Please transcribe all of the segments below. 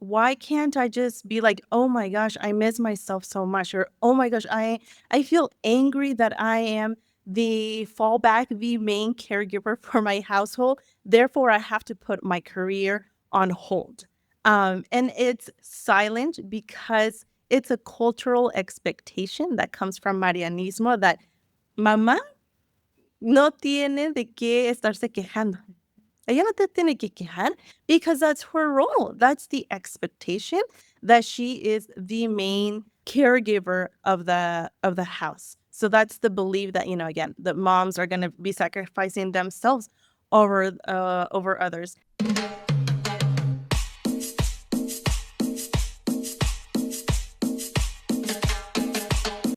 why can't I just be like, "Oh my gosh, I miss myself so much," or "Oh my gosh, I feel angry that I am the fallback, the main caregiver for my household. Therefore, I have to put my career on hold." And it's silent because it's a cultural expectation that comes from Marianismo that mamá no tiene de qué estarse quejando. Ella no te tiene que quejar because that's her role. That's the expectation that she is the main caregiver of the house. So that's the belief that, again, that moms are going to be sacrificing themselves over others.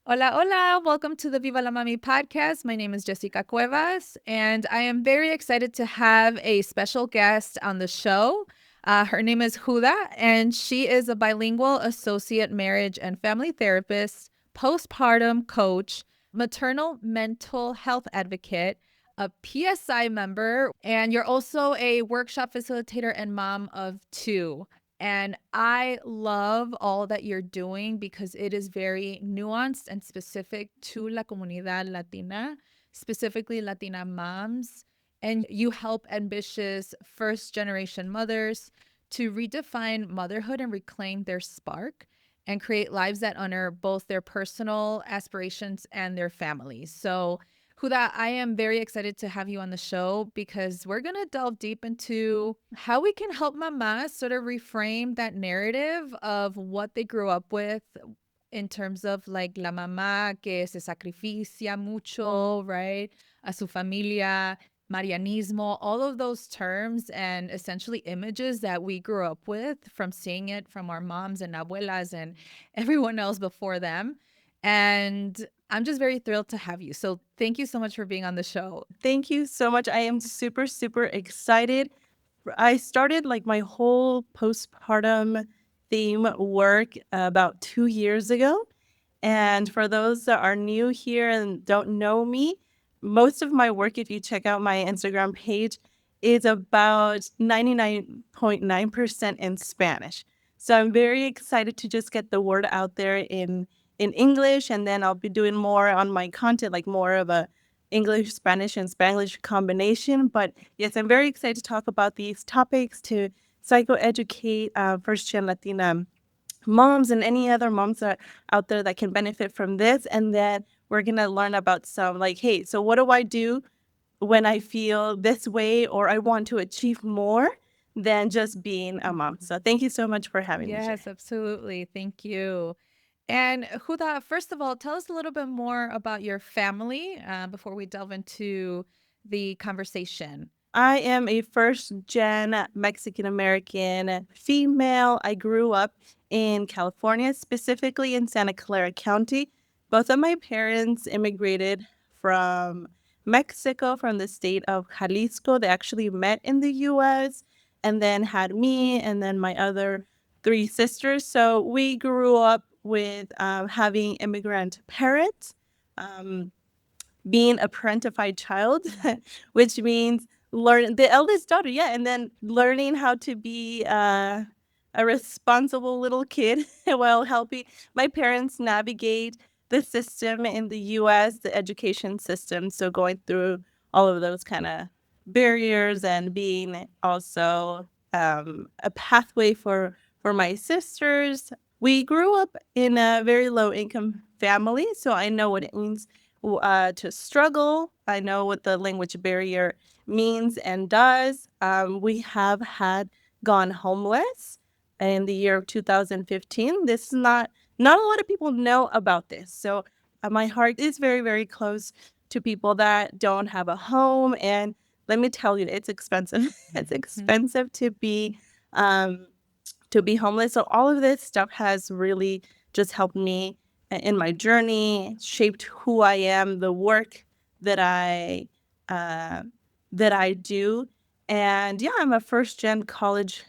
Hola, hola. Welcome to the Viva la Mami podcast. My name is Jessica Cuevas, and I am very excited to have a special guest on the show. Her name is Juda, and she is a bilingual associate marriage and family therapist, postpartum coach, maternal mental health advocate, a PSI member, and you're also a workshop facilitator and mom of two. And I love all that you're doing because it is very nuanced and specific to la comunidad Latina, specifically Latina moms. And you help ambitious first generation mothers to redefine motherhood and reclaim their spark and create lives that honor both their personal aspirations and their families. So, Huda, I am very excited to have you on the show because we're going to delve deep into how we can help mamas sort of reframe that narrative of what they grew up with in terms of like la mamá que se sacrificia mucho, right? A su familia, Marianismo, all of those terms and essentially images that we grew up with from seeing it from our moms and abuelas and everyone else before them. And I'm just very thrilled to have you. So thank you so much for being on the show. Thank you so much. I am super, super excited. I started like my whole postpartum theme work about 2 years ago. And for those that are new here and don't know me, most of my work, if you check out my Instagram page, is about 99.9% in Spanish. So I'm very excited to just get the word out there in English, and then I'll be doing more on my content, like more of a English, Spanish, and Spanglish combination. But yes, I'm very excited to talk about these topics, to psychoeducate first-gen Latina moms and any other moms that out there that can benefit from this. And then we're going to learn about some like, hey, so what do I do when I feel this way or I want to achieve more than just being a mom? So thank you so much for having me here. Yes, absolutely. Thank you. And Huda, first of all, tell us a little bit more about your family before we delve into the conversation. I am a first gen Mexican American female. I grew up in California, specifically in Santa Clara County. Both of my parents immigrated from Mexico, from the state of Jalisco. They actually met in the US and then had me and then my other three sisters. So we grew up with having immigrant parents. Being a parentified child, which means learn the eldest daughter, yeah, and then learning how to be a responsible little kid while helping my parents navigate the system in the U.S., the education system. So going through all of those kind of barriers and being also a pathway for my sisters. We grew up in a very low income family, so I know what it means to struggle. I know what the language barrier means and does. We have had gone homeless in the year of 2015. This is not a lot of people know about this. So my heart is very, very close to people that don't have a home. And let me tell you, it's expensive. It's expensive to be homeless. So all of this stuff has really just helped me in my journey, shaped who I am, the work that uh, I do. And yeah, I'm a first gen college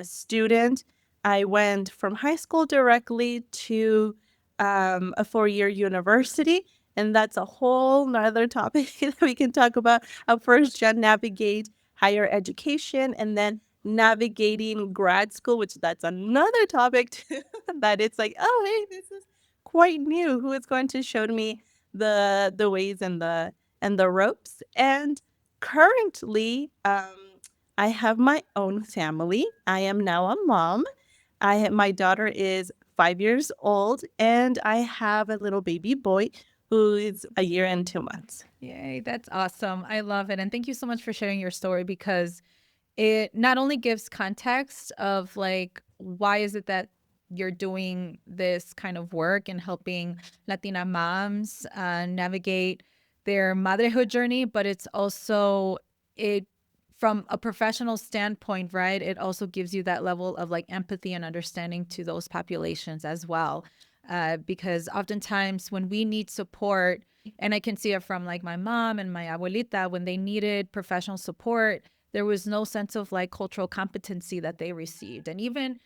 student. I went from high school directly to a 4 year university. And that's a whole nother topic that we can talk about how first gen navigate higher education. And then navigating grad school, which that's another topic too, that it's like, oh, hey, this is quite new. Who is going to show me the ways and the ropes? And currently, I have my own family. I am now a mom. My daughter is 5 years old, and I have a little baby boy who is a year and 2 months. Yay, that's awesome. I love it. And thank you so much for sharing your story because it not only gives context of like, why is it that you're doing this kind of work and helping Latina moms navigate their motherhood journey, but it's also, it from a professional standpoint, right? It also gives you that level of like empathy and understanding to those populations as well. Because oftentimes when we need support, and I can see it from like my mom and my abuelita, when they needed professional support, there was no sense of like cultural competency that they received. And even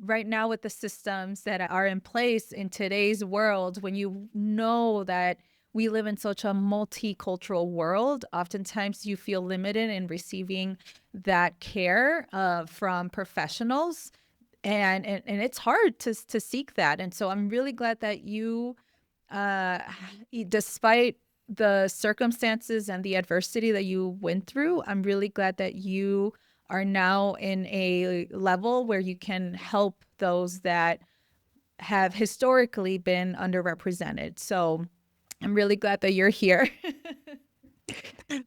right now with the systems that are in place in today's world, when you know that we live in such a multicultural world, oftentimes you feel limited in receiving that care from professionals. And it's hard to seek that. And so I'm really glad that you, uh, despite the circumstances and the adversity that you went through, I'm really glad that you are now in a level where you can help those that have historically been underrepresented. So I'm really glad that you're here.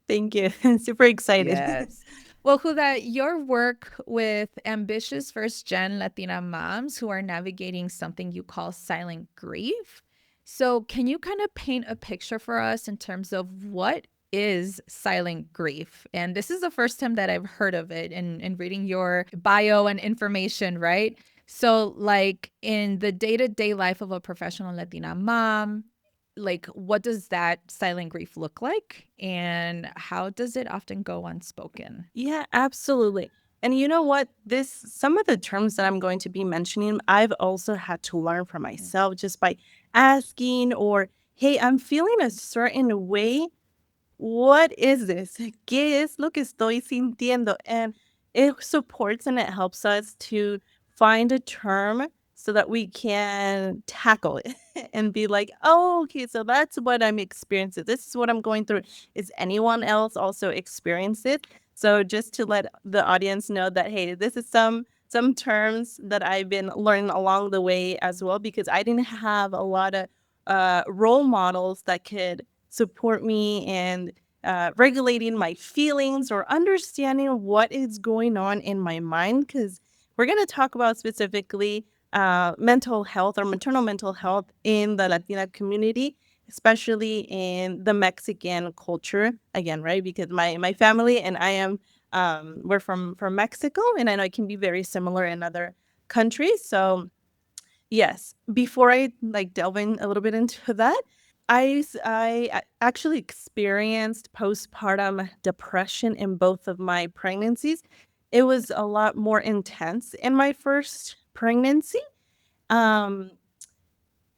Thank you. Super excited. Yes. Well, Huda, your work with ambitious first gen Latina moms who are navigating something you call silent grief. So, can you kind of paint a picture for us in terms of what is silent grief? And this is the first time that I've heard of it in reading your bio and information, right? So, like in the day to day life of a professional Latina mom, like what does that silent grief look like and how does it often go unspoken? Yeah, absolutely. And you know what? Some of the terms that I'm going to be mentioning, I've also had to learn for Mm. myself just by asking, or, hey, I'm feeling a certain way. What is this? ¿Qué es lo que estoy sintiendo? And it supports and it helps us to find a term so that we can tackle it and be like, oh, okay, so that's what I'm experiencing. This is what I'm going through. Is anyone else also experience it? So just to let the audience know that, hey, this is some terms that I've been learning along the way as well, because I didn't have a lot of role models that could support me and regulating my feelings or understanding what is going on in my mind. Because we're going to talk about specifically mental health or maternal mental health in the Latina community, especially in the Mexican culture. Again, right? Because my family and I am we're from Mexico, and I know it can be very similar in other countries. So yes, before I like delve in a little bit into that, actually experienced postpartum depression in both of my pregnancies. It was a lot more intense in my first pregnancy. Um,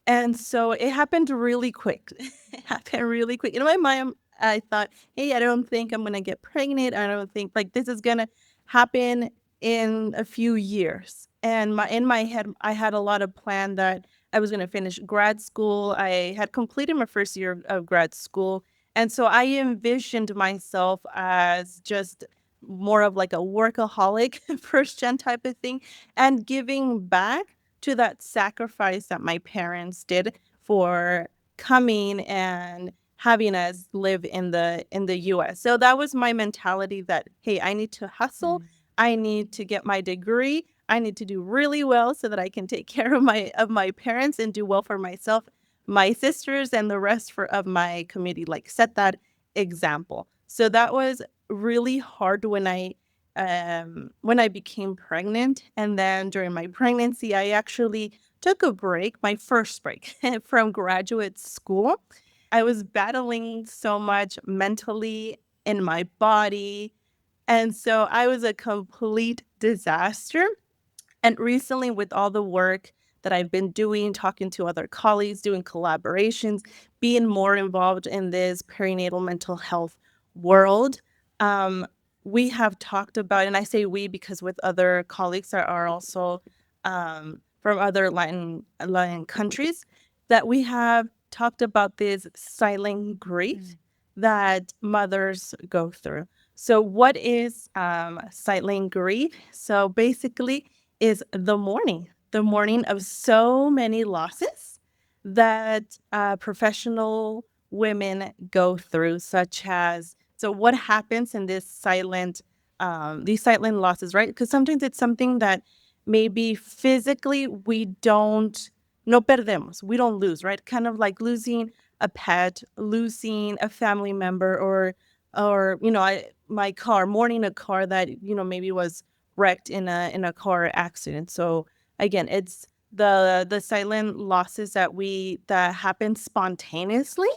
and so it happened really quick. It happened really quick. In my mind, I thought, hey, I don't think I'm gonna get pregnant. I don't think like this is gonna happen in a few years. And in my head, I had a lot of plan that I was gonna finish grad school. I had completed my first year of grad school. And so I envisioned myself as just more of like a workaholic first gen type of thing and giving back to that sacrifice that my parents did for coming and having us live in the US. So that was my mentality that, hey, I need to hustle, Mm. I need to get my degree, I need to do really well so that I can take care of my parents and do well for myself, my sisters, and the rest of my community, like set that example. So that was really hard when I became pregnant. And then during my pregnancy, I actually took a break, my first break from graduate school. I was battling so much mentally in my body. And so I was a complete disaster. And recently, with all the work that I've been doing, talking to other colleagues, doing collaborations, being more involved in this perinatal mental health world, um, we have talked about, and I say we because with other colleagues that are also from other Latin countries, that we have talked about this silent grief that mothers go through. So, what is silent grief? So, basically, is the mourning of so many losses that professional women go through, such as, so what happens in these silent losses, right? Because sometimes it's something that maybe physically we don't, no perdemos, we don't lose, right? Kind of like losing a pet, losing a family member, or my car, mourning a car that maybe was wrecked in a car accident. So again, it's the silent losses that happen spontaneously,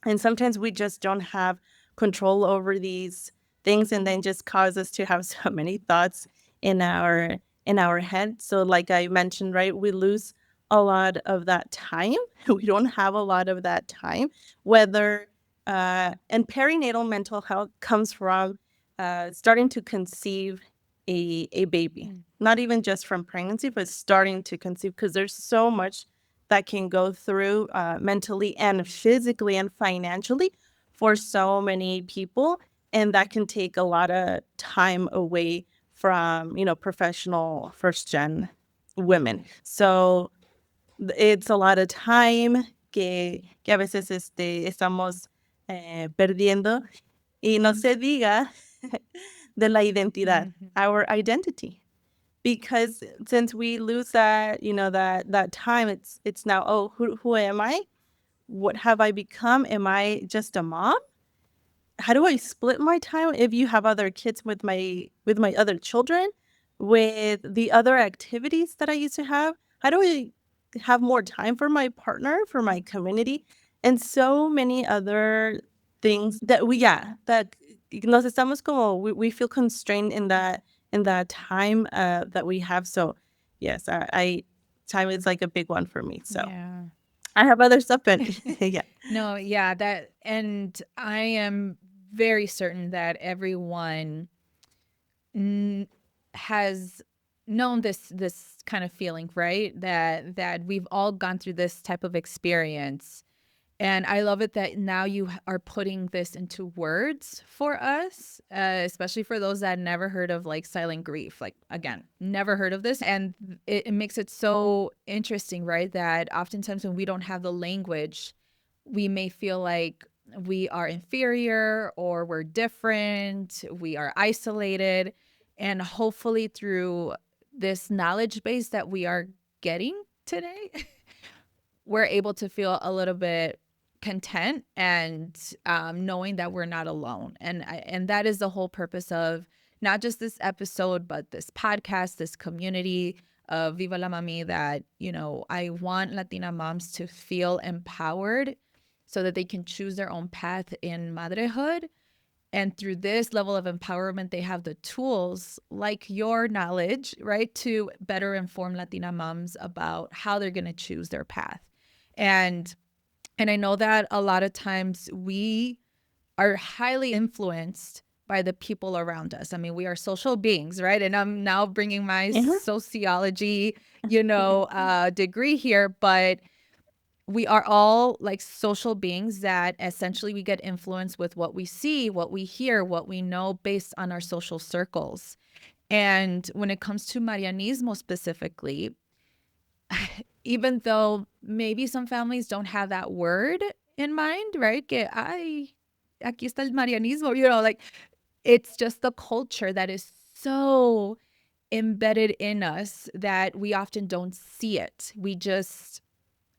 and sometimes we just don't have control over these things, and then just cause us to have so many thoughts in our head. So like I mentioned, right, we lose a lot of that time. We don't have a lot of that time, whether and perinatal mental health comes from starting to conceive a baby, not even just from pregnancy, but starting to conceive, because there's so much that can go through mentally and physically and financially for so many people. And that can take a lot of time away from, professional first gen women. So it's a lot of time que a veces estamos perdiendo. Y no se diga de la identidad, our identity, because since we lose that that time, it's now, oh, who am I, what have I become, am I just a mom, how do I split my time if you have other kids with my other children, with the other activities that I used to have, how do I have more time for my partner, for my community, and so many other things that that nos estamos como, we feel constrained in that time that we have. So yes, I time is like a big one for me. So Yeah. I have other stuff, but yeah. No, yeah, and I am very certain that everyone has known this kind of feeling, right? That we've all gone through this type of experience. And I love it that now you are putting this into words for us, especially for those that never heard of like silent grief. Like, again, never heard of this. And it makes it so interesting, right? That oftentimes when we don't have the language, we may feel like we are inferior or we're different, we are isolated. And hopefully, through this knowledge base that we are getting today, we're able to feel a little bit content and knowing that we're not alone. And that is the whole purpose of not just this episode, but this podcast, this community of Viva la Mami, that, I want Latina moms to feel empowered so that they can choose their own path in motherhood. And through this level of empowerment, they have the tools like your knowledge, right, to better inform Latina moms about how they're going to choose their path. And I know that a lot of times we are highly influenced by the people around us. I mean, we are social beings, right? And I'm now bringing my Mhm. sociology, degree here, but we are all like social beings that essentially we get influenced with what we see, what we hear, what we know based on our social circles. And when it comes to Marianismo specifically, even though maybe some families don't have that word in mind, right? Que, ay, aquí está el Marianismo, like it's just the culture that is so embedded in us that we often don't see it. We just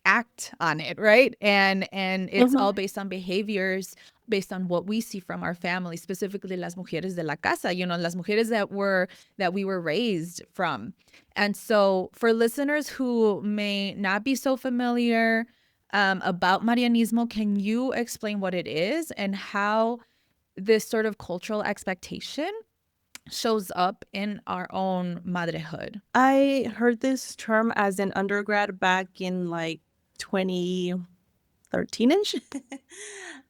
act on it, right? And it's Mhm. all based on behaviors, based on what we see from our family, specifically las mujeres de la casa, las mujeres that we were raised from. And so for listeners who may not be so familiar about Marianismo, can you explain what it is and how this sort of cultural expectation shows up in our own motherhood? I heard this term as an undergrad back in like 2013ish.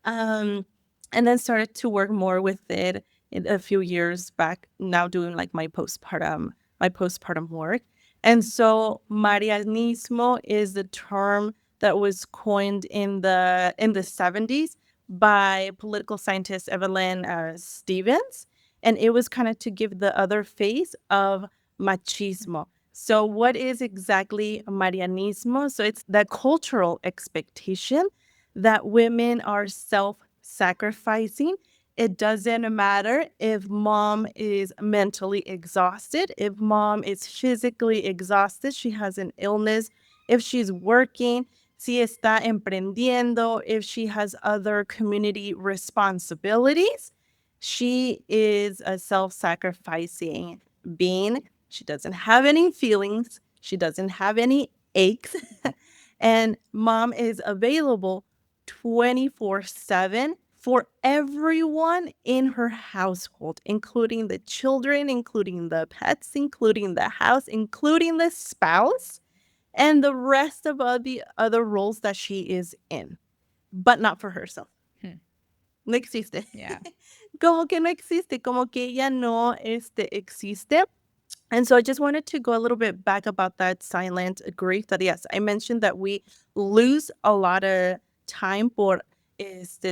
um, and then started to work more with it a few years back, now doing like my postpartum work. And so Marianismo is the term that was coined in the 70s by political scientist Evelyn Stevens. And it was kind of to give the other face of machismo. So, what is exactly Marianismo? So, it's the cultural expectation that women are self sacrificing. It doesn't matter if mom is mentally exhausted, if mom is physically exhausted, she has an illness, if she's working, si está emprendiendo, if she has other community responsibilities. She is a self sacrificing being. She doesn't have any feelings, she doesn't have any aches. And mom is available 24/7 for everyone in her household, including the children, including the pets, including the house, including the spouse, and the rest of all the other roles that she is in, but not for herself. Hmm. No existe. Yeah. Como que no existe, como que ella no existe. And so I just wanted to go a little bit back about that silent grief that, yes, I mentioned that we lose a lot of time por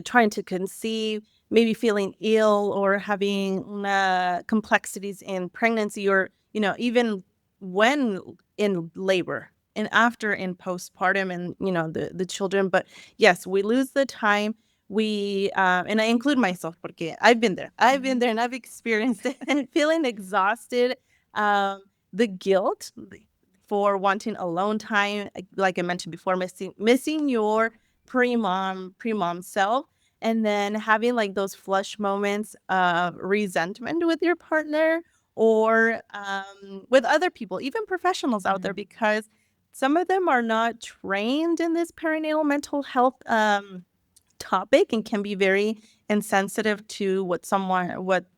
trying to conceive, maybe feeling ill or having complexities in pregnancy or, even when in labor and after in postpartum and, the children. But yes, we lose the time. And I include myself porque I've been there. I've been there and I've experienced it and feeling exhausted, the guilt for wanting alone time, like I mentioned before, missing your pre-mom self, and then having like those flush moments of resentment with your partner or with other people, even professionals out there, because some of them are not trained in this perinatal mental health topic and can be very insensitive to what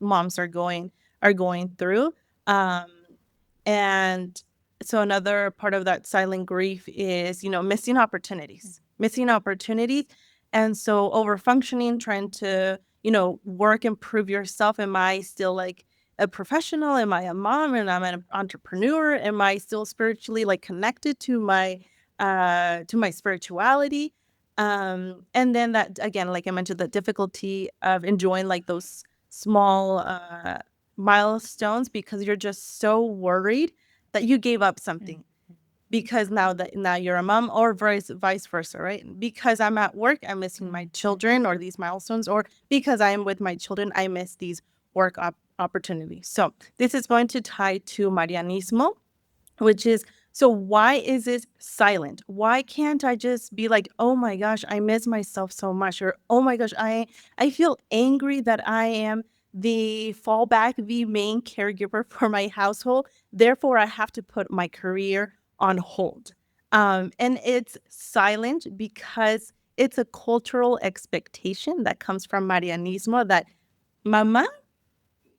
moms are going through. Um, and so another part of that silent grief is, missing opportunities. And so over functioning, trying to, work, improve yourself. Am I still like a professional? Am I a mom? And I'm an entrepreneur? Am I still spiritually like connected to my spirituality? And then that again, like I mentioned, the difficulty of enjoying like those small milestones because you're just so worried that you gave up something because now you're a mom, or vice versa, right? Because I'm at work, I'm missing my children or these milestones, or because I am with my children, I miss these work opportunities. So this is going to tie to Marianismo, which is, so why is it silent? Why can't I just be like, oh my gosh, I miss myself so much, or oh my gosh, I feel angry that I am the fallback, the main caregiver for my household, therefore I have to put my career on hold. And it's silent because it's a cultural expectation that comes from Marianismo that mamá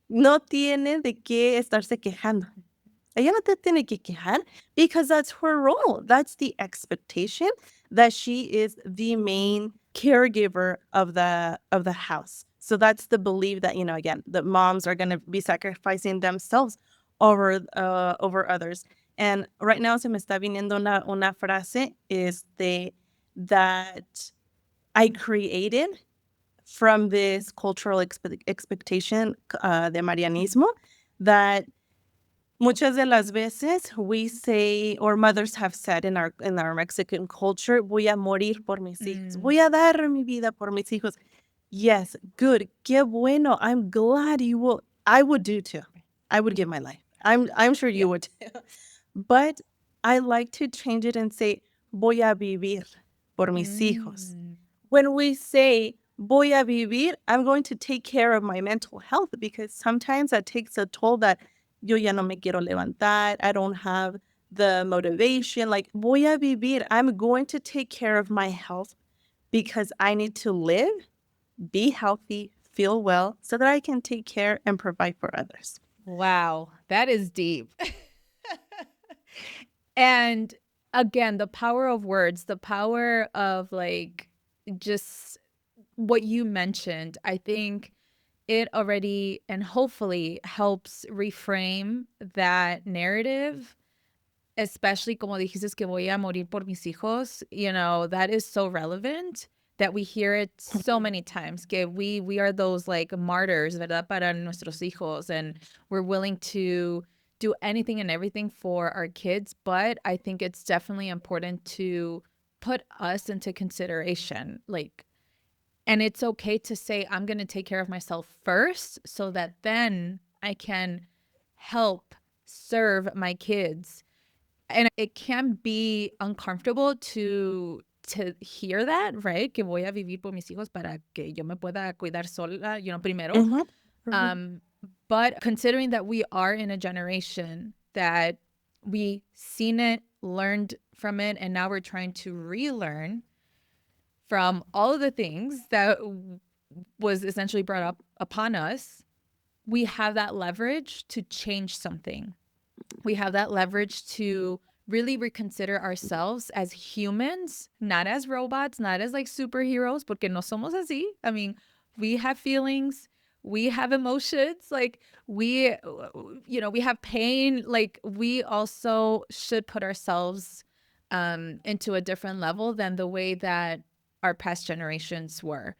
no tiene de qué estarse quejando. Ella no te tiene que quejar because that's her role. That's the expectation, that she is the main caregiver of the house. So that's the belief that, again, that moms are going to be sacrificing themselves over others. And right now se me está viniendo una frase that I created from this cultural expectation de Marianismo, that muchas de las veces we say, or mothers have said in our Mexican culture, voy a morir por mis hijos. Voy a dar mi vida por mis hijos. Yes, good. Qué bueno. I'm glad you will. I would do too. I would give my life. I'm sure you would too. But I like to change it and say, voy a vivir por mis hijos. When we say voy a vivir, I'm going to take care of my mental health, because sometimes that takes a toll that yo ya no me quiero levantar. I don't have the motivation. Like, voy a vivir. I'm going to take care of my health because I need to live, be healthy, feel well, so that I can take care and provide for others. Wow, that is deep. And again, the power of words, the power of like just what you mentioned, I think it already and hopefully helps reframe that narrative, especially como dijiste que voy a morir por mis hijos, you know, that is so relevant that we hear it so many times, que we are those like martyrs, ¿verdad? Para nuestros hijos, and we're willing to do anything and everything for our kids. But I think it's definitely important to put us into consideration. Like, and it's okay to say, I'm going to take care of myself first so that then I can help serve my kids. And it can be uncomfortable to hear that, right? Que voy a vivir por mis hijos para que yo me pueda cuidar sola, you know, primero. Um, but considering that we are in a generation that we seen it, learned from it, and now we're trying to relearn from all of the things that was essentially brought up upon us, we have that leverage to change something. We have that leverage to really reconsider ourselves as humans, not as robots, not as like superheroes, porque no somos así. I mean, we have feelings, we have emotions, like we, you know, we have pain. Like we also should put ourselves into a different level than the way that our past generations were.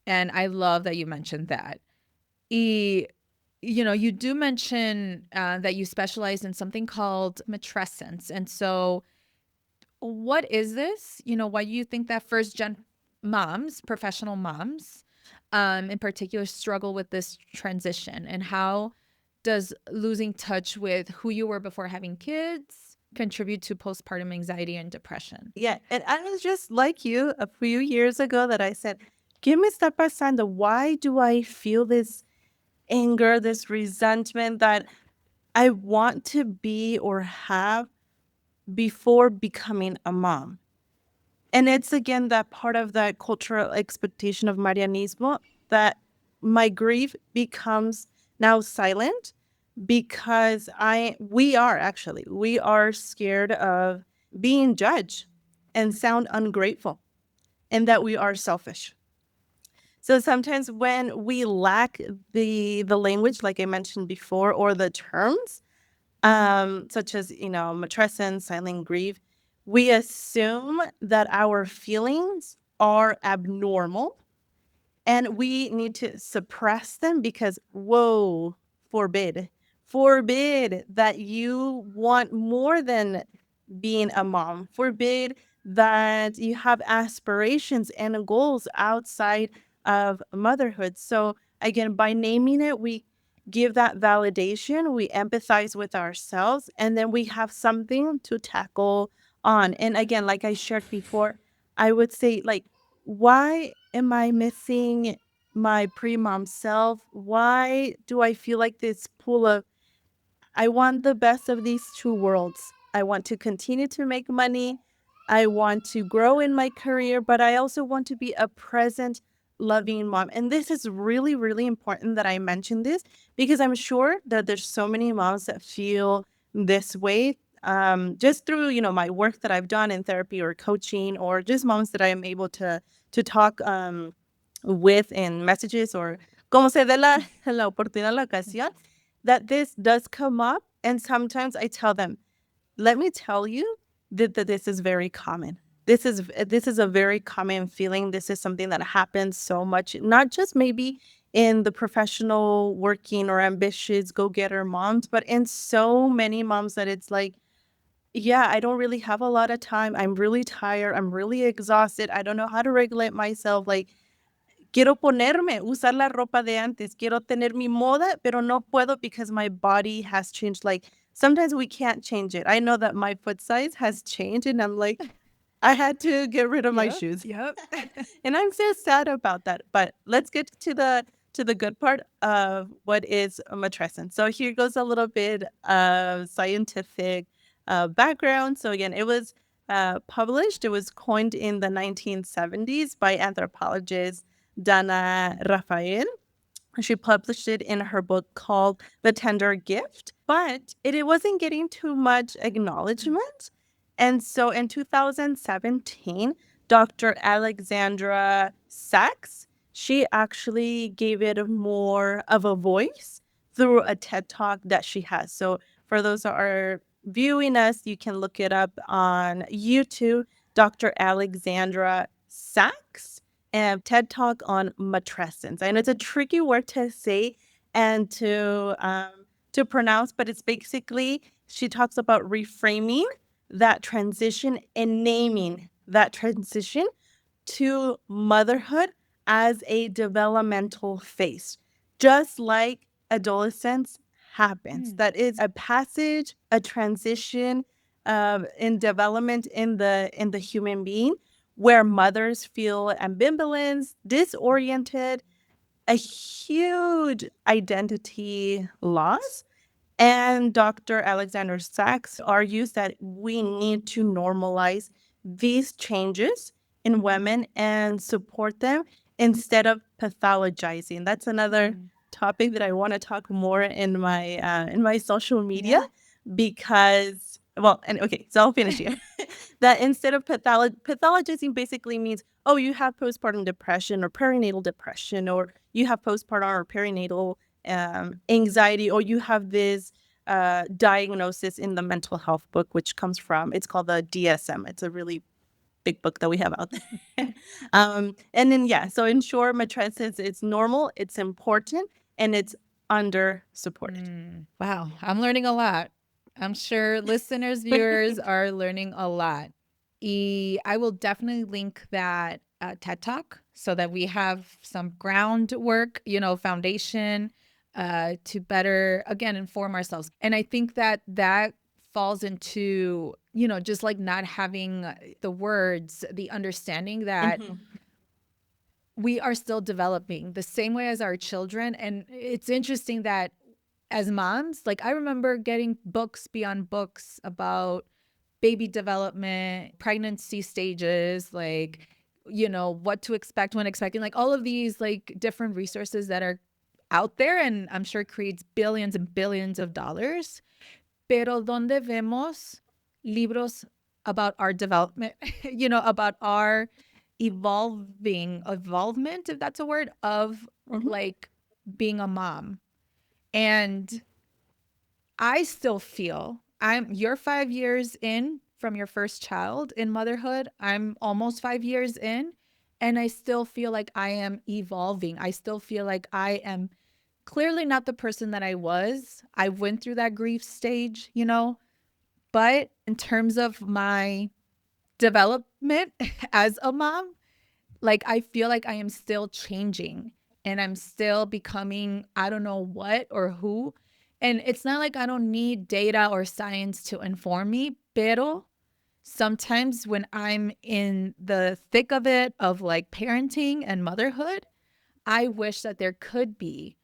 And I love that you mentioned that. Y you know, you do mention that you specialize in something called matrescence. And so, what is this? You know, why do you think that first gen moms, professional moms, in particular, struggle with this transition? And how does losing touch with who you were before having kids contribute to postpartum anxiety and depression? Yeah, and I was just like you a few years ago that I said, ¿Qué me está pasando? Why do I feel this anger, this resentment that I want to be or have before becoming a mom? And it's again that part of that cultural expectation of Marianismo that my grief becomes now silent because we are scared of being judged and sound ungrateful and that we are selfish. So sometimes when we lack the language, like I mentioned before, or the terms, such as, you know, matrescence, silent grief, we assume that our feelings are abnormal and we need to suppress them because, whoa, forbid, forbid that you want more than being a mom, forbid that you have aspirations and goals outside of motherhood. So, again, by naming it, we give that validation, we empathize with ourselves, and then we have something to tackle on. And again, like I shared before, I would say, like, why am I missing my pre-mom self? Why do I feel like this pull of I want the best of these two worlds. I want to continue to make money. I want to grow in my career, but I also want to be a present, loving mom. And this is really, really important that I mention this because I'm sure that there's so many moms that feel this way just through, you know, my work that I've done in therapy or coaching or just moms that I am able to talk with in messages or como se dé la oportunidad, la ocasión that this does come up. And sometimes I tell them, let me tell you that this is very common. This is a very common feeling. This is something that happens so much, not just maybe in the professional working or ambitious go-getter moms, but in so many moms that it's like, yeah, I don't really have a lot of time. I'm really tired. I'm really exhausted. I don't know how to regulate myself. Like, quiero ponerme, usar la ropa de antes. Quiero tener mi moda, pero no puedo because my body has changed. Like, sometimes we can't change it. I know that my foot size has changed, and I'm like, I had to get rid of my shoes. Yep. And I'm so sad about that. But let's get to the good part of what is matrescence. So here goes a little bit of scientific background. So again, it was published. It was coined in the 1970s by anthropologist Dana Raphael. She published it in her book called The Tender Gift, but it wasn't getting too much acknowledgement. And so in 2017, Dr. Alexandra Sachs, she actually gave it more of a voice through a TED Talk that she has. So for those that are viewing us, you can look it up on YouTube, Dr. Alexandra Sachs, and TED Talk on matrescence. And it's a tricky word to say and to pronounce, but it's basically she talks about reframing that transition and naming that transition to motherhood as a developmental phase, just like adolescence happens. That is a passage, a transition in development in the human being, where mothers feel ambivalence, disoriented, a huge identity loss. And Dr. Alexander Sachs argues that we need to normalize these changes in women and support them instead of pathologizing. That's another topic that I want to talk more in my social media because well, and okay, so I'll finish here. That instead of pathologizing basically means, oh, you have postpartum depression or perinatal depression, or you have postpartum or perinatal anxiety, or you have this diagnosis in the mental health book, which comes from, it's called the DSM. It's a really big book that we have out there. And then, yeah, so in short, matrescence, it's normal, it's important, and it's under supported. Wow, I'm learning a lot. I'm sure listeners, viewers are learning a lot. I will definitely link that TED Talk so that we have some groundwork, foundation to better, again, inform ourselves. And I think that that falls into, just like not having the words, the understanding that Mhm. we are still developing the same way as our children. And it's interesting that as moms, like I remember getting books beyond books about baby development, pregnancy stages, like, what to expect when expecting, like all of these like different resources that are out there and I'm sure creates billions and billions of dollars. Pero donde vemos libros about our development, about our evolvement, if that's a word, of Mhm. like being a mom. And I still feel you're 5 years in from your first child in motherhood. I'm almost 5 years in, and I still feel like I am evolving. I still feel like I am clearly not the person that I was. I went through that grief stage, but in terms of my development as a mom, like I feel like I am still changing and I'm still becoming I don't know what or who. And it's not like I don't need data or science to inform me, pero sometimes when I'm in the thick of it of like parenting and motherhood, I wish that there could be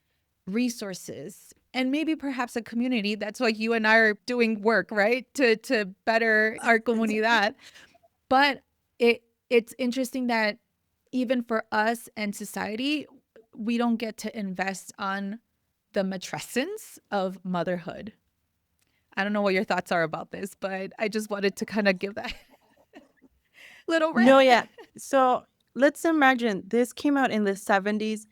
resources and maybe perhaps a community. That's why you and I are doing work, right? To better our comunidad. But it's interesting that even for us and society, we don't get to invest on the matrescence of motherhood. I don't know what your thoughts are about this, but I just wanted to kind of give that little No, rant. yeah. So let's imagine this came out in the 70s,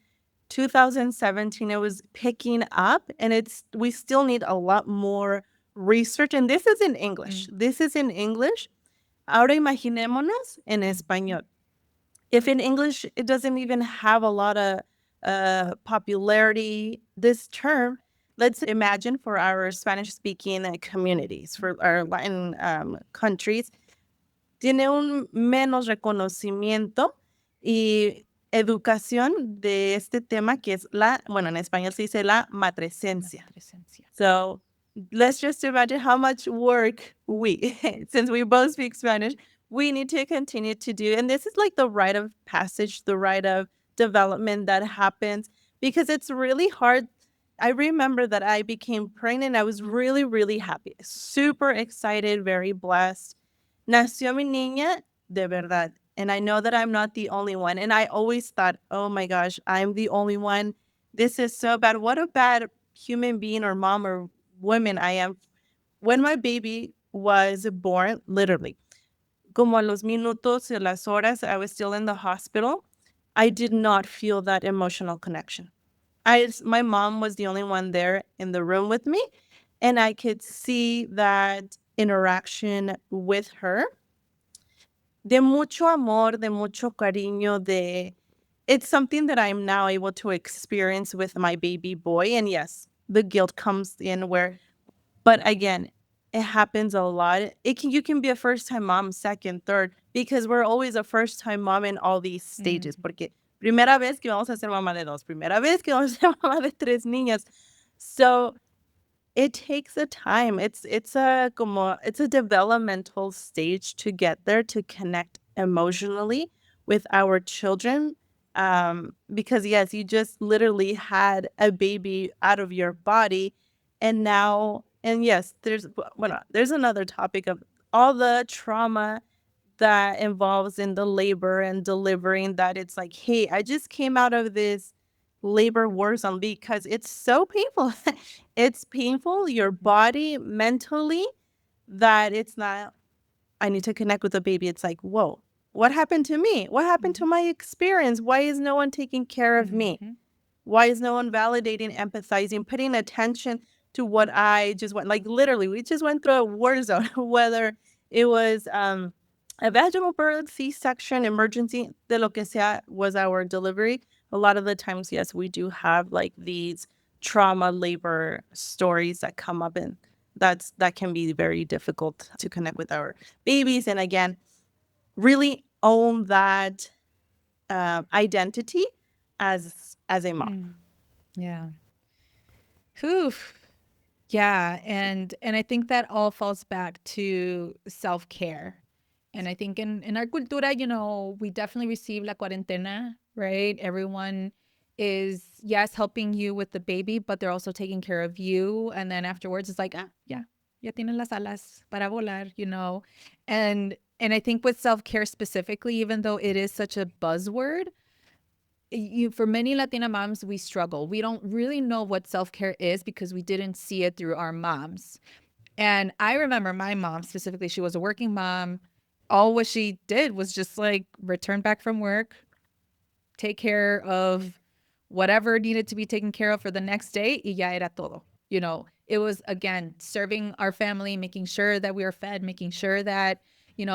2017. It was picking up, and we still need a lot more research. And this is in English. Mm, This is in English. Ahora imaginémonos en mm, español. If in English it doesn't even have a lot of popularity, this term, let's imagine for our Spanish speaking communities, for our Latin countries, tiene un menos reconocimiento y educación de este tema que es bueno, en español se dice la la matrescencia. matrescencia. So let's just imagine how much work we, since we both speak Spanish, we need to continue to do. And this is like the rite of passage, the rite of development that happens because it's really hard. I remember that I became pregnant. I was really, really happy, super excited, very blessed. Nació mi niña de verdad. And I know that I'm not the only one. And I always thought, oh my gosh, I'm the only one. This is so bad. What a bad human being or mom or woman I am. When my baby was born, literally, como a los minutos y las horas, I was still in the hospital. I did not feel that emotional connection. My mom was the only one there in the room with me, and I could see that interaction with her de mucho amor, de mucho cariño, de it's something that I'm now able to experience with my baby boy. And yes, the guilt comes in where, but again, it happens a lot. You can be a first time mom, second, third, because we're always a first time mom in all these stages. Porque primera vez que vamos a ser mamá de dos, primera vez que vamos a ser mamá de tres niñas. So it takes a time. It's a developmental stage to get there, to connect emotionally with our children. Because yes, you just literally had a baby out of your body, and now, and yes, there's another topic of all the trauma that involves in the labor and delivering, that it's like, hey, I just came out of this labor war zone because it's so painful. It's painful, your body, mentally, that it's not, I need to connect with the baby. It's like, whoa, what happened to me? What happened to my experience? Why is no one taking care of me? Why is no one validating, empathizing, putting attention to what I just went? Like literally, we just went through a war zone, whether it was a vaginal birth, C-section, emergency, de lo que sea was our delivery. A lot of the times, yes, we do have like these trauma labor stories that come up, and that can be very difficult to connect with our babies. And again, really own that identity as a mom. Yeah. Whew. Yeah, and I think that all falls back to self-care. And I think in our cultura, we definitely receive la cuarentena, right? Everyone is, yes, helping you with the baby, but they're also taking care of you. And then afterwards, it's like, ya tienen las alas para volar. And I think with self-care specifically, even though it is such a buzzword, for many Latina moms, we struggle. We don't really know what self-care is because we didn't see it through our moms. And I remember my mom specifically, she was a working mom. All what she did was just like return back from work, take care of whatever needed to be taken care of for the next day, y ya era todo. It was, again, serving our family, making sure that we were fed, making sure that,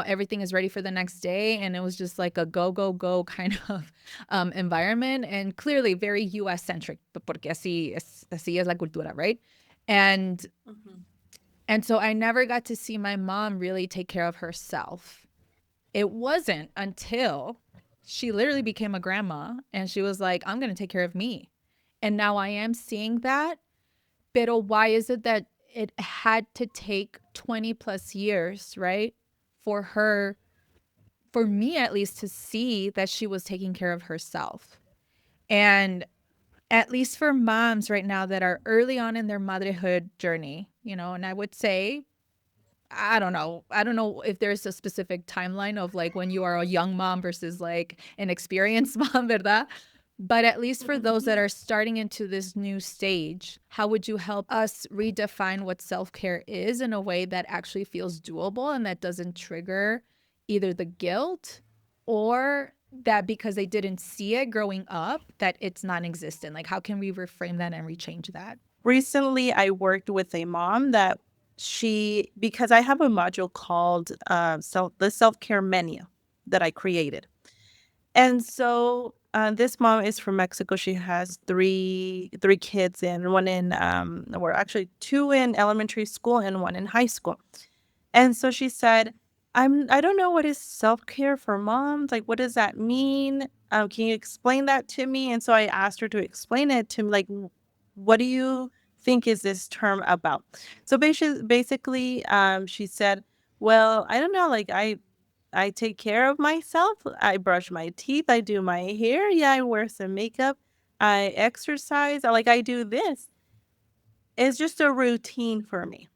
everything is ready for the next day. And it was just like a go, go, go kind of environment. And clearly very US centric, porque así es la cultura, right? And so I never got to see my mom really take care of herself. It wasn't until she literally became a grandma and she was like, I'm going to take care of me. And now I am seeing that. Pero why is it that it had to take 20 plus years, right? For me at least, to see that she was taking care of herself. And at least for moms right now that are early on in their motherhood journey, and I would say, I don't know. I don't know if there's a specific timeline of like when you are a young mom versus like an experienced mom, ¿verdad? But at least for those that are starting into this new stage, how would you help us redefine what self-care is in a way that actually feels doable and that doesn't trigger either the guilt or that because they didn't see it growing up, that it's non-existent? Like, how can we reframe that and rechange that? Recently, I worked with a mom that because I have a module called the self-care menu that I created. And so this mom is from Mexico. She has three kids, and one in or actually two in elementary school and one in high school. And so she said, I don't know what is self-care for moms. Like, what does that mean? Can you explain that to me? And so I asked her to explain it to me, like, what do you think is this term about? So basically, she said, well, I don't know, like I take care of myself. I brush my teeth. I do my hair. Yeah, I wear some makeup. I exercise. I do this. It's just a routine for me.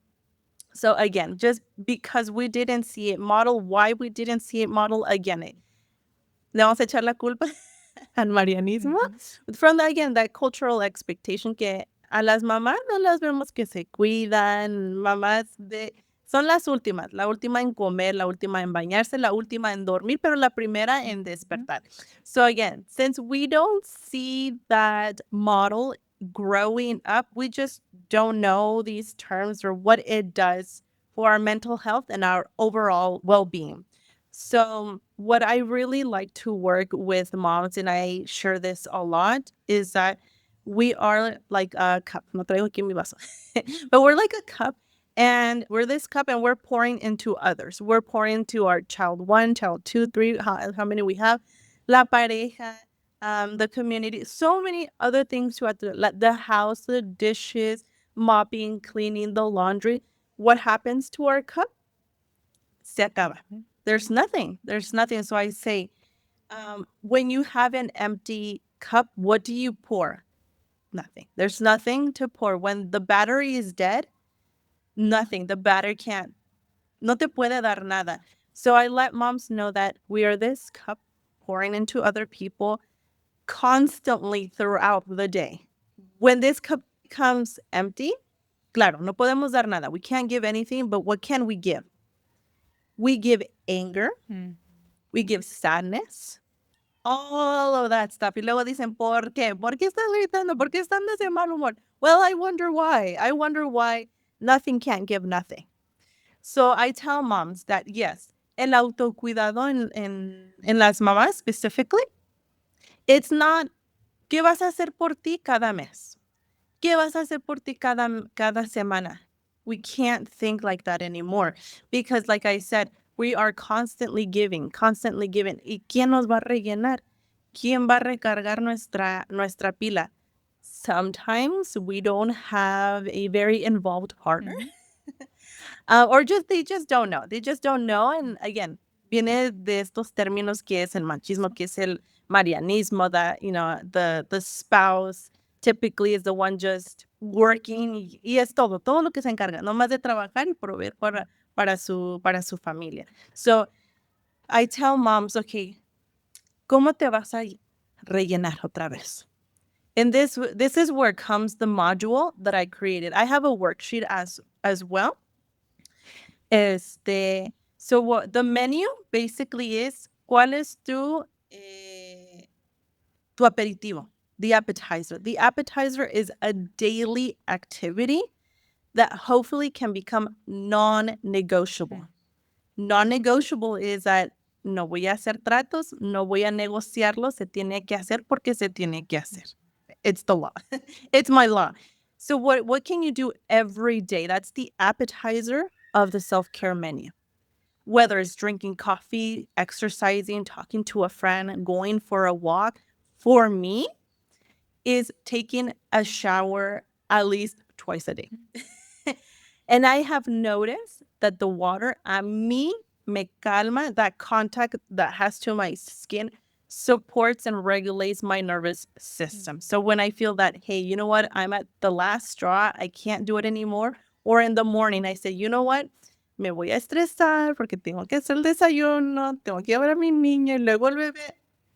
So again, just because we didn't see it model, why we didn't see it model, again, le vamos a echar la culpa al Marianismo. From, again, that cultural expectation que a las mamás no las vemos que se cuidan, mamás Son las últimas, la última en comer, la última en bañarse, la última en dormir, pero la primera en despertar. So again, since we don't see that model growing up, we just don't know these terms or what it does for our mental health and our overall well-being. So what I really like to work with moms, and I share this a lot, is that we are like a cup. No traigo aquí mi vaso. But we're like a cup, and we're this cup and we're pouring into others. We're pouring into our child one, child two, three, how many we have, la pareja, the community, so many other things throughout the house, the dishes, mopping, cleaning, the laundry. What happens to our cup? Se acaba. There's nothing. There's nothing. So I say, when you have an empty cup, what do you pour? Nothing. There's nothing to pour. When the battery is dead, nothing. The battery can't. No te puede dar nada. So I let moms know that we are this cup pouring into other people constantly throughout the day. When this cup becomes empty, claro, no podemos dar nada. We can't give anything, but what can we give? We give anger. We give sadness. All of that stuff. Y luego dicen, ¿por qué? ¿Por qué estás gritando? ¿Por qué están de ese mal humor? Well, I wonder why. I wonder why nothing can't give nothing. So I tell moms that, yes, el autocuidado en las mamás specifically, it's not, ¿qué vas a hacer por ti cada mes? ¿Qué vas a hacer por ti cada semana? We can't think like that anymore because, like I said, we are constantly giving, constantly giving. ¿Y quién nos va a rellenar? ¿Quién va a recargar nuestra pila? Sometimes we don't have a very involved partner. Or they just don't know. They just don't know. And again, viene de estos términos que es el machismo, que es el Marianismo, that, the spouse typically is the one just working y es todo lo que se encarga, no más de trabajar y proveer para su familia. So I tell moms, okay, ¿cómo te vas a rellenar otra vez? And this is where comes the module that I created. I have a worksheet as well. So what the menu basically is, ¿cuál es tu aperitivo? The appetizer. The appetizer is a daily activity that hopefully can become non-negotiable. Non-negotiable is that no voy a hacer tratos, no voy a negociarlo, se tiene que hacer porque se tiene que hacer. It's the law. It's my law. So what can you do every day? That's the appetizer of the self-care menu. Whether it's drinking coffee, exercising, talking to a friend, going for a walk, for me, is taking a shower at least twice a day. And I have noticed that the water a mí me calma, that contact that has to my skin supports and regulates my nervous system. So when I feel that, hey, you know what, I'm at the last straw, I can't do it anymore. Or in the morning, I say, you know what, me voy a estresar porque tengo que hacer el desayuno, tengo que llevar a mi niña, y luego el bebé.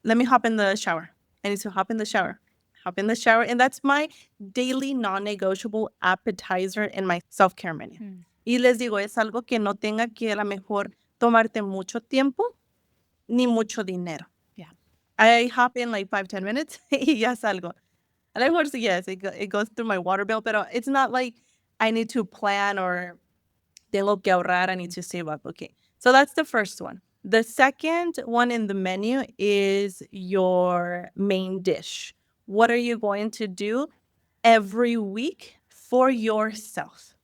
Let me hop in the shower. I need to hop in the shower. Hop in the shower. And that's my daily non-negotiable appetizer in my self-care menu. Y les digo, es algo que no tenga que a lo mejor tomarte mucho tiempo ni mucho dinero. Yeah. I hop in like 5-10 minutes y ya salgo. And of course, yes, it goes through my water bill, but it's not like I need to plan or tengo que ahorrar, I need to save up. Okay. So that's the first one. The second one in the menu is your main dish. What are you going to do every week for yourself?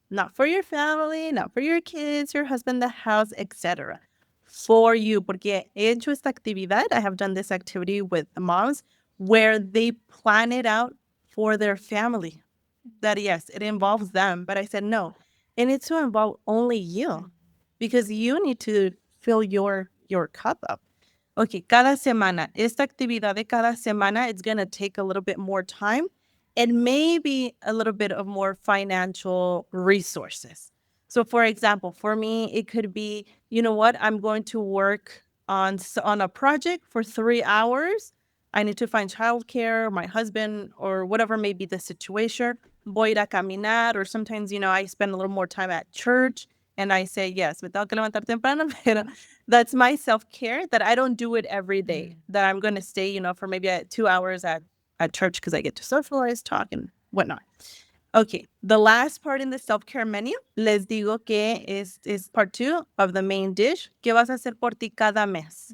Not for your family, not for your kids, your husband, the house, etc. For you. Porque he hecho esta actividad. I have done this activity with moms where they plan it out for their family. That yes, it involves them. But I said, no, it needs to involve only you because you need to fill your cup up. Okay, cada semana, esta actividad de cada semana, it's going to take a little bit more time and maybe a little bit of more financial resources. So for example, for me, it could be, you know what, I'm going to work on a project for 3 hours. I need to find childcare, my husband, or whatever may be the situation. Voy a ir a caminar, or sometimes, I spend a little more time at church. And I say, yes, me tengo que levantar temprano, pero that's my self-care that I don't do it every day, that I'm going to stay, for maybe 2 hours at church because I get to socialize, talk, and whatnot. Okay, the last part in the self-care menu, les digo que is part 2 of the main dish. ¿Qué vas a hacer por ti cada mes?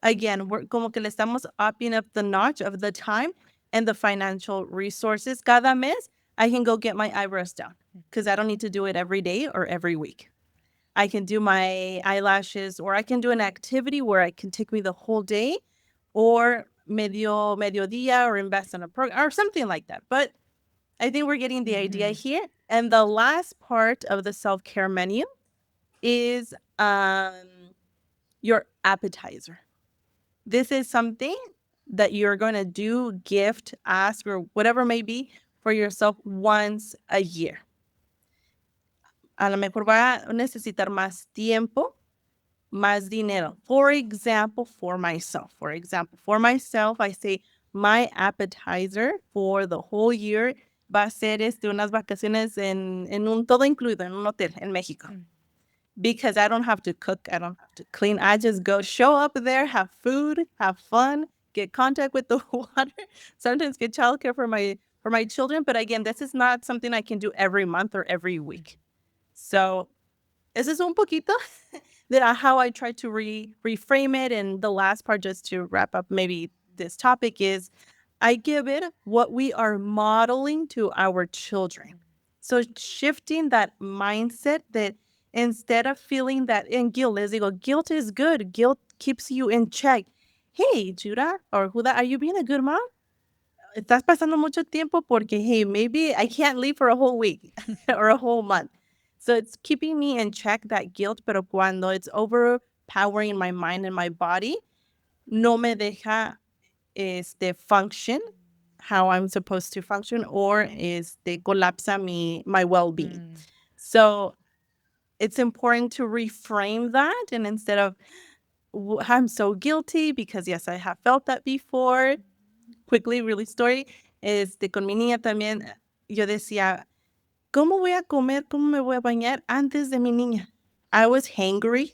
Again, we're como que le estamos upping up the notch of the time and the financial resources. Cada mes, I can go get my eyebrows done because I don't need to do it every day or every week. I can do my eyelashes, or I can do an activity where it can take me the whole day, or mediodía, or invest in a program or something like that. But I think we're getting the idea here. And the last part of the self-care menu is your appetizer. This is something that you're going to do, gift, ask, or whatever it may be for yourself once a year. A lo mejor va a necesitar más tiempo, más dinero. For example, for myself, I say my appetizer for the whole year va a ser unas vacaciones en un todo incluido, en un hotel en México. Because I don't have to cook, I don't have to clean. I just go show up there, have food, have fun, get contact with the water, sometimes get childcare for my children. But again, this is not something I can do every month or every week. So this is un poquito that how I try to reframe it. And the last part, just to wrap up maybe this topic, is I give it what we are modeling to our children. So shifting that mindset that instead of feeling that in guilt, les digo, guilt is good. Guilt keeps you in check. Hey, Judah or Juda, are you being a good mom? Estás pasando mucho tiempo porque, hey, maybe I can't leave for a whole week or a whole month. So it's keeping me in check, that guilt, pero cuando it's overpowering my mind and my body, no me deja function how I'm supposed to function, or colapsa my well-being. So it's important to reframe that, and instead of I'm so guilty because yes, I have felt that before. Quickly, really story, con mi niña también, yo decía, ¿cómo voy a comer? ¿Cómo me voy a bañar antes de mi niña? I was hangry,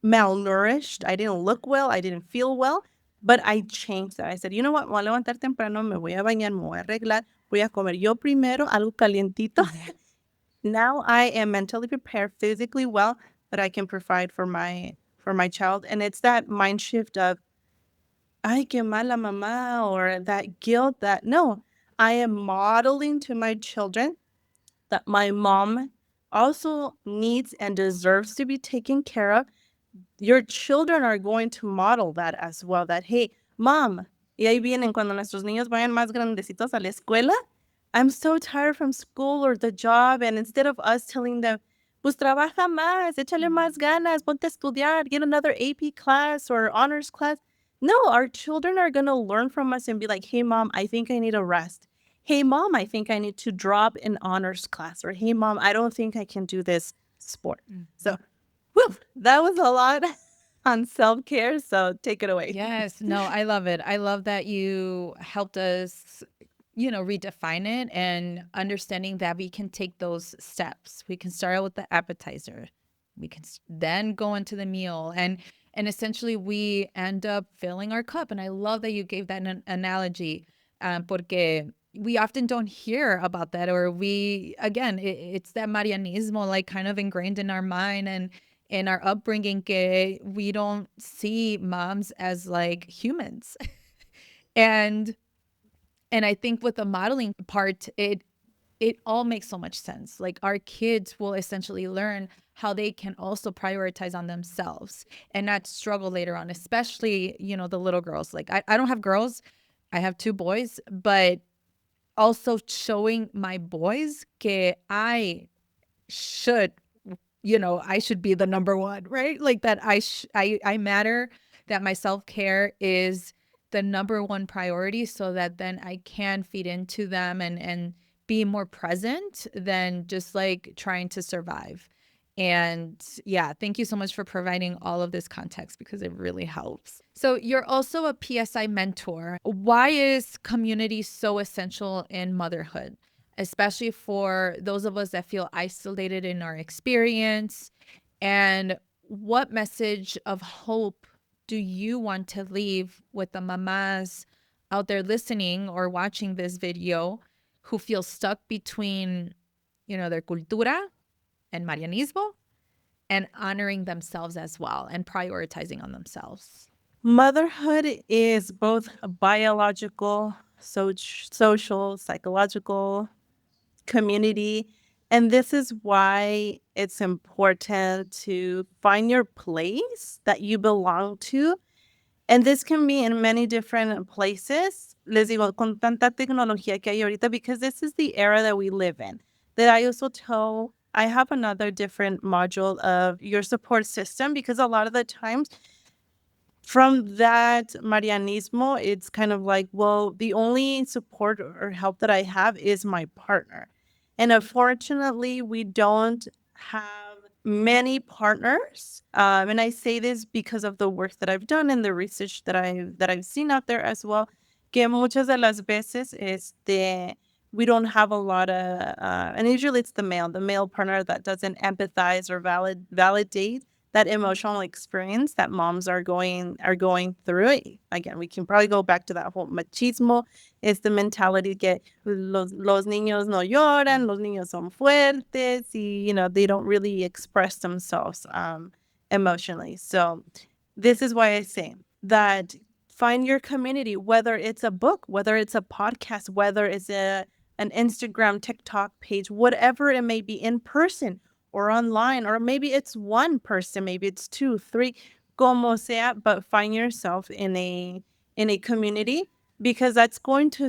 malnourished. I didn't look well. I didn't feel well. But I changed that. I said, you know what? Me voy a levantar temprano, me voy a bañar, me voy a arreglar, voy a comer yo primero, algo calientito. Now I am mentally prepared, physically well, that I can provide for my child. And it's that mind shift of, ay, qué mala mamá, or that guilt that, no, I am modeling to my children that my mom also needs and deserves to be taken care of. Your children are going to model that as well, that, hey, mom, y ahí vienen cuando nuestros niños vayan más grandecitos a la escuela, I'm so tired from school or the job, and instead of us telling them, pues trabaja más, échale más ganas, ponte a estudiar, get another AP class or honors class. No, our children are going to learn from us and be like, hey, mom, I think I need a rest. Hey, mom, I think I need to drop an honors class. Or hey, mom, I don't think I can do this sport. So, whew, that was a lot on self-care. So take it away. Yes, no, I love it. I love that you helped us, redefine it, and understanding that we can take those steps. We can start out with the appetizer. We can then go into the meal, and essentially we end up filling our cup. And I love that you gave that analogy, porque we often don't hear about that, or it's that Marianismo, like kind of ingrained in our mind and in our upbringing, que we don't see moms as like humans. and and I think with the modeling part, it all makes so much sense. Like our kids will essentially learn how they can also prioritize on themselves and not struggle later on, especially, the little girls. Like I don't have girls, I have 2 boys, but also showing my boys que should I should be the number one, right? Like that I matter, that my self-care is the number one priority, so that then I can feed into them and be more present than just like trying to survive. And yeah, thank you so much for providing all of this context, because it really helps. So you're also a PSI mentor. Why is community so essential in motherhood? especially for those of us that feel isolated in our experience? And what message of hope do you want to leave with the mamas out there listening or watching this video who feel stuck between, their cultura and Marianismo and honoring themselves as well and prioritizing on themselves? Motherhood is both a biological, social, psychological, community. And this is why it's important to find your place that you belong to. And this can be in many different places. Les digo, con tanta tecnología que hay ahorita, because this is the era that we live in. That I also tell, I have another different module of your support system, because a lot of the times from that Marianismo, it's kind of like, well, the only support or help that I have is my partner. And unfortunately, we don't have many partners. And I say this because of the work that I've done and the research that I've seen out there as well. Que muchas de las veces, we don't have a lot of, and usually it's the male partner that doesn't empathize or validate that emotional experience that moms are going through. Again, we can probably go back to that whole machismo. It's the mentality que los niños no lloran, los niños son fuertes, y they don't really express themselves emotionally. So this is why I say that find your community, whether it's a book, whether it's a podcast, whether it's an Instagram, TikTok page, whatever it may be, in person or online, or maybe it's one person, maybe it's two, three, como sea, but find yourself in a community, because that's going to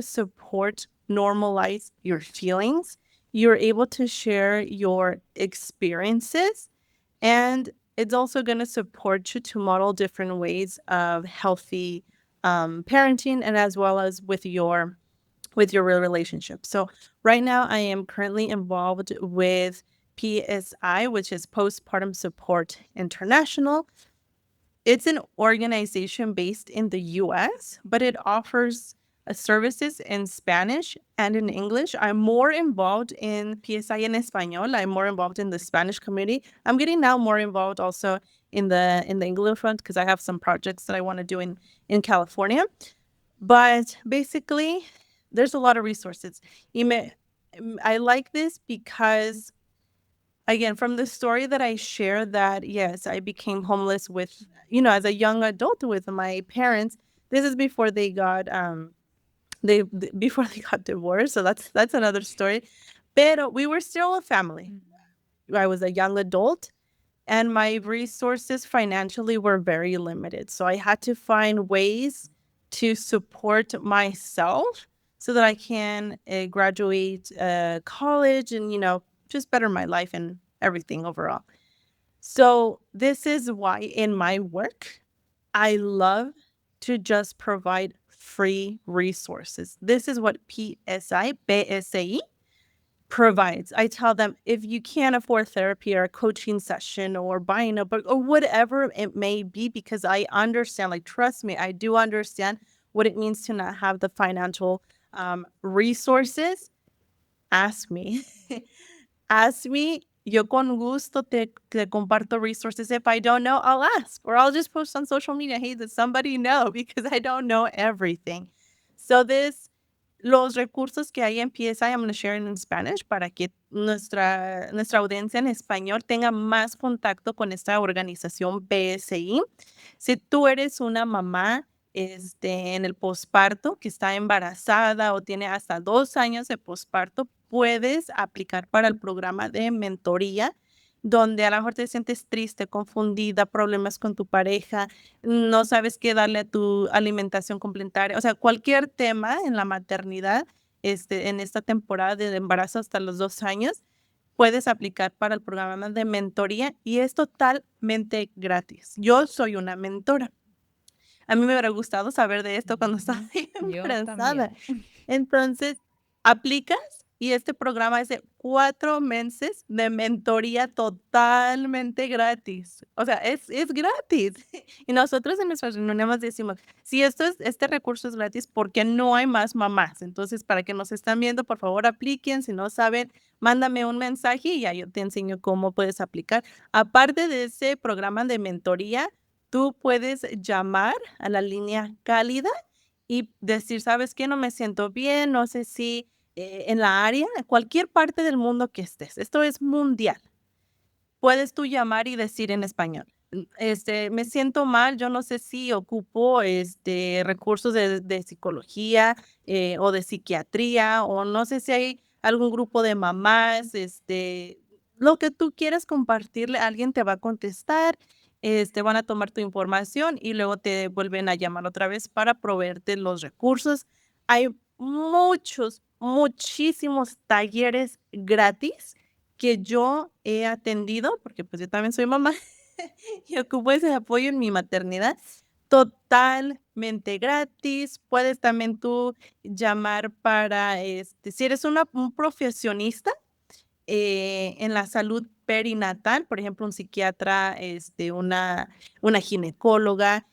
normalize your feelings. You're able to share your experiences, and it's also going to support you to model different ways of healthy parenting, and as well as with your real relationship. So right now I am currently involved with PSI, which is Postpartum Support International. It's an organization based in the US, but it offers services in Spanish and in English. I'm more involved in PSI en Español. I'm more involved in the Spanish community. I'm getting now more involved also in the English front, because I have some projects that I want to do in California. But basically, there's a lot of resources. I like this because, again, from the story that I share, that yes, I became homeless as a young adult with my parents. This is before they got before they got divorced. So that's another story. But we were still a family. I was a young adult, and my resources financially were very limited. So I had to find ways to support myself so that I can graduate college and, just better my life and everything overall. So this is why in my work, I love to just provide free resources. This is what PSI provides. I tell them, if you can't afford therapy or a coaching session or buying a book or whatever it may be, because I understand, like, trust me, I do understand what it means to not have the financial resources. Ask me. Ask me. Yo con gusto te comparto resources. If I don't know, I'll ask, or I'll just post on social media, hey, does somebody know? Because I don't know everything. So los recursos que hay en PSI, I'm going to share in Spanish para que nuestra audiencia en español tenga más contacto con esta organización PSI. Si tú eres una mamá en el posparto que está embarazada o tiene hasta 2 años de posparto, puedes aplicar para el programa de mentoría, donde a lo mejor te sientes triste, confundida, problemas con tu pareja, no sabes qué darle a tu alimentación complementaria, o sea, cualquier tema en la maternidad, en esta temporada de embarazo hasta los 2 años, puedes aplicar para el programa de mentoría, y es totalmente gratis. Yo soy una mentora. A mí me hubiera gustado saber de esto cuando estaba Yo embarazada. también. Entonces, aplicas Y este programa es de 4 meses de mentoría totalmente gratis. O sea, es gratis. Y nosotros en nuestras reuniones decimos, si este recurso es gratis, ¿por qué no hay más mamás? Entonces, para que nos están viendo, por favor, apliquen. Si no saben, mándame un mensaje y ya yo te enseño cómo puedes aplicar. Aparte de ese programa de mentoría, tú puedes llamar a la línea cálida y decir, ¿sabes qué? No me siento bien, no sé si en la área, en cualquier parte del mundo que estés. Esto es mundial. Puedes tú llamar y decir en español, me siento mal, yo no sé si ocupo, recursos de psicología, o de psiquiatría, o no sé si hay algún grupo de mamás, lo que tú quieras compartirle, alguien te va a contestar, van a tomar tu información y luego te vuelven a llamar otra vez para proveerte los recursos. Hay muchísimos talleres gratis que yo he atendido, porque pues yo también soy mamá y ocupo ese apoyo en mi maternidad, totalmente gratis. Puedes también tú llamar para, si eres un profesionista en la salud perinatal, por ejemplo, un psiquiatra, una ginecóloga,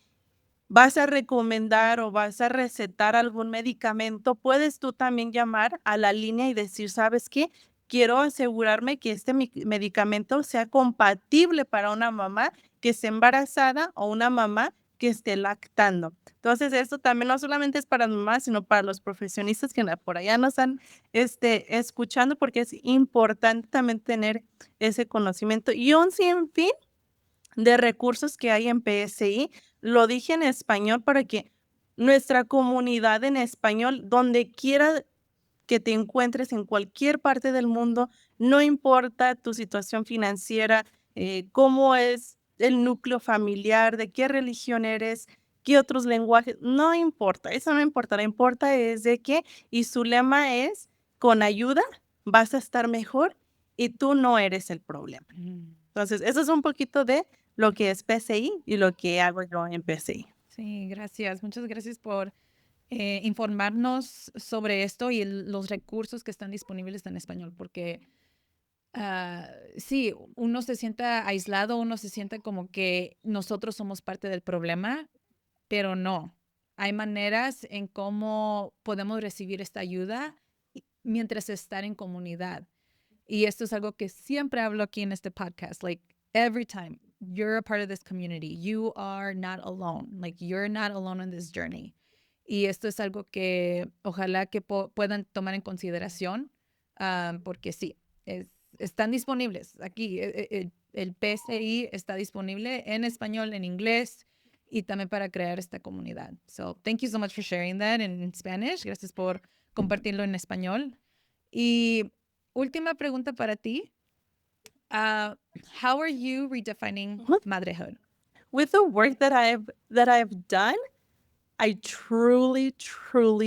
vas a recomendar o vas a recetar algún medicamento, puedes tú también llamar a la línea y decir, ¿sabes qué? Quiero asegurarme que este medicamento sea compatible para una mamá que esté embarazada o una mamá que esté lactando. Entonces, esto también no solamente es para mamás, sino para los profesionistas que por allá nos están escuchando, porque es importante también tener ese conocimiento y un sinfín de recursos que hay en PSI. Lo dije en español para que nuestra comunidad en español, donde quiera que te encuentres en cualquier parte del mundo, no importa tu situación financiera, cómo es el núcleo familiar, de qué religión eres, qué otros lenguajes, no importa, eso no importa, lo importa es de que, y su lema es, con ayuda vas a estar mejor y tú no eres el problema. Entonces, eso es un poquito de lo que es PCI y lo que hago yo en PCI. Sí, gracias. Muchas gracias por informarnos sobre esto y los recursos que están disponibles en español, porque sí, uno se sienta aislado, uno se siente como que nosotros somos parte del problema, pero no. Hay maneras en cómo podemos recibir esta ayuda mientras estar en comunidad. Y esto es algo que siempre hablo aquí en este podcast. Like, every time you're a part of this community, you are not alone. Like, you're not alone on this journey. Y esto es algo que ojalá que puedan tomar en consideración, porque sí, están disponibles aquí. El PSI está disponible en español, en inglés y también para crear esta comunidad. So, thank you so much for sharing that in Spanish. Gracias por compartirlo en español. Y última pregunta para ti. How are you redefining motherhood? With the work that I've done, I truly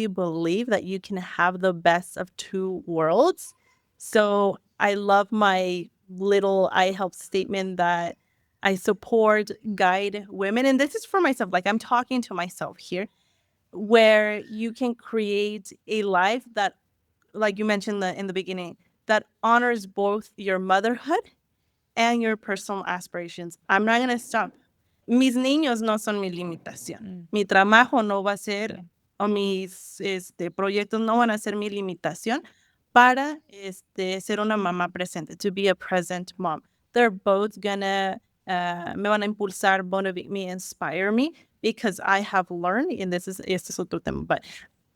believe that you can have the best of two worlds. So I love my little I help statement that I support, guide women. And this is for myself. Like I'm talking to myself here, where you can create a life that, like you mentioned in the beginning, that honors both your motherhood and your personal aspirations. I'm not going to stop. Mis niños no son mi limitación. Mi trabajo no va a ser, o mis proyectos no van a ser mi limitación para ser una mamá presente, to be a present mom. They're both gonna, me van a impulsar, motivate me, inspire me, because I have learned, and este es otro tema, but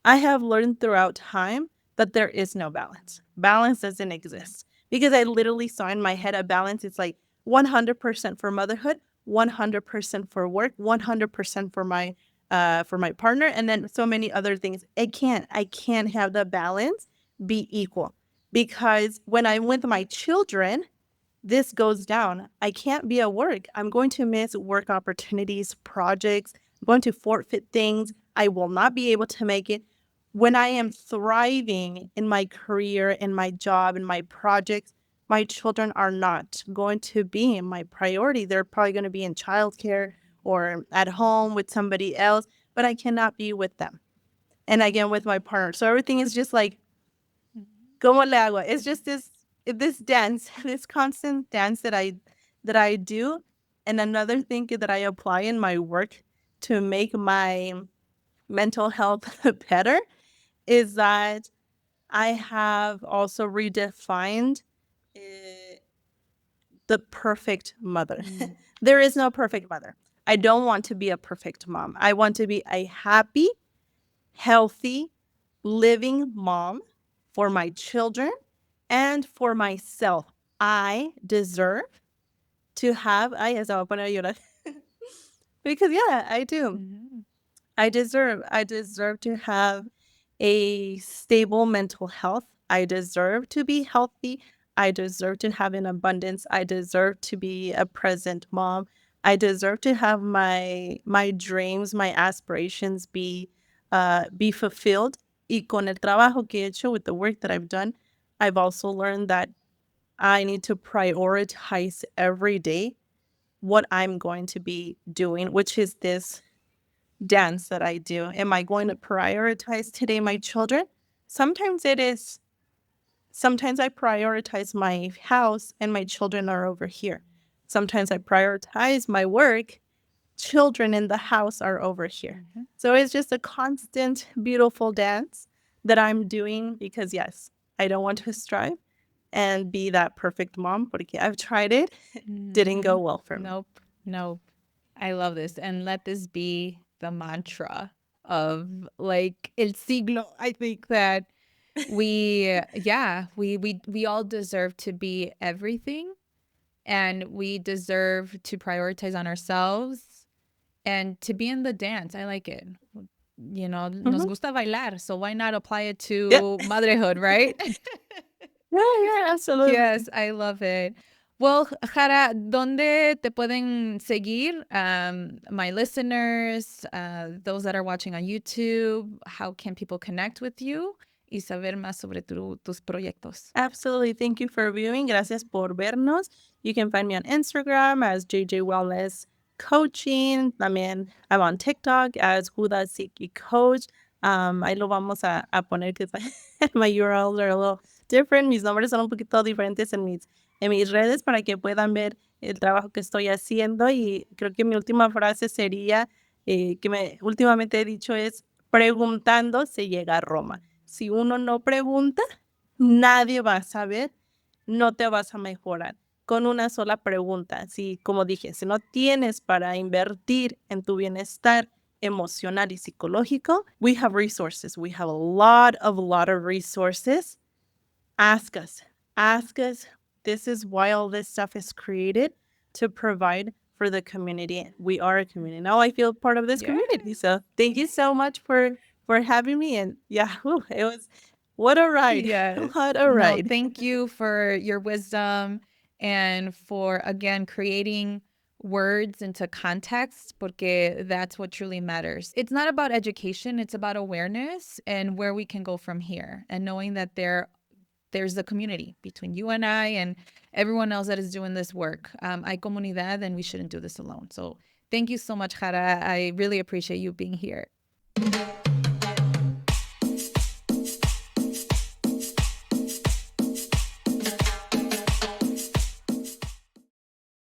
I have learned throughout time that there is no balance. Balance doesn't exist because I literally saw in my head a balance. It's like 100% for motherhood, 100% for work, 100% for my partner, and then so many other things. I can't have the balance be equal, because when I'm with my children, this goes down. I can't be at work. I'm going to miss work opportunities, projects. I'm going to forfeit things. I will not be able to make it. When I am thriving in my career, in my job, in my projects, my children are not going to be my priority. They're probably going to be in childcare or at home with somebody else, but I cannot be with them. And again, with my partner. So everything is just like ¿Cómo le hago? It's just this dance, this constant dance that I do. And another thing that I apply in my work to make my mental health better is that I have also redefined uh, the perfect mother. Mm. There is no perfect mother. I don't want to be a perfect mom. I want to be a happy, healthy, living mom for my children and for myself. I deserve to have, ay, ya se va a poner a llorar. Because yeah, I do. Mhm. I deserve to have a stable mental health. I deserve to be healthy. I deserve to have an abundance. I deserve to be a present mom. I deserve to have my dreams, my aspirations be fulfilled. Y con el trabajo que he hecho, with the work that I've done, I've also learned that I need to prioritize every day what I'm going to be doing, which is this dance that I do. Am I going to prioritize today my children? Sometimes it is. Sometimes I prioritize my house and my children are over here. Sometimes I prioritize my work, children in the house are over here. Mhm. So it's just a constant, beautiful dance that I'm doing because, yes, I don't want to strive and be that perfect mom. Porque I've tried it, didn't go Mhm. well for me. Nope. Nope. I love this. And let this be the mantra of like el siglo. I think that we all deserve to be everything, and we deserve to prioritize on ourselves and to be in the dance. I like it. Nos Mhm. gusta bailar, so why not apply it Yeah. to motherhood, right? Yeah, absolutely. Yes, I love it. Well, Jara, ¿dónde te pueden seguir? My listeners, those that are watching on YouTube, how can people connect with you y saber más sobre tus proyectos? Absolutely. Thank you for viewing. Gracias por vernos. You can find me on Instagram as JJ Wellness Coaching. También I'm on TikTok as Juda Siki Coach. Ahí lo vamos a poner que my URLs are a little different. Mis nombres son un poquito diferentes en mis redes para que puedan ver el trabajo que estoy haciendo. Y creo que mi última frase sería últimamente he dicho es: preguntando se llega a Roma. Si uno no pregunta, nadie va a saber, no te vas a mejorar. Con una sola pregunta, si, como dije, si no tienes para invertir en tu bienestar emocional y psicológico, we have resources. We have a lot of resources. Ask us. Ask us. This is why all this stuff is created, to provide for the community. We are a community. Now I feel part of this Yeah. community. So thank you so much for having me. And yeah, it was what a ride. Yes. What a No, ride. thank you for your wisdom and for, again, creating words into context, porque that's what truly matters. It's not about education, it's about awareness and where we can go from here, and knowing that there's a community between you and I and everyone else that is doing this work. Hay comunidad, and we shouldn't do this alone. So thank you so much, Jara. I really appreciate you being here.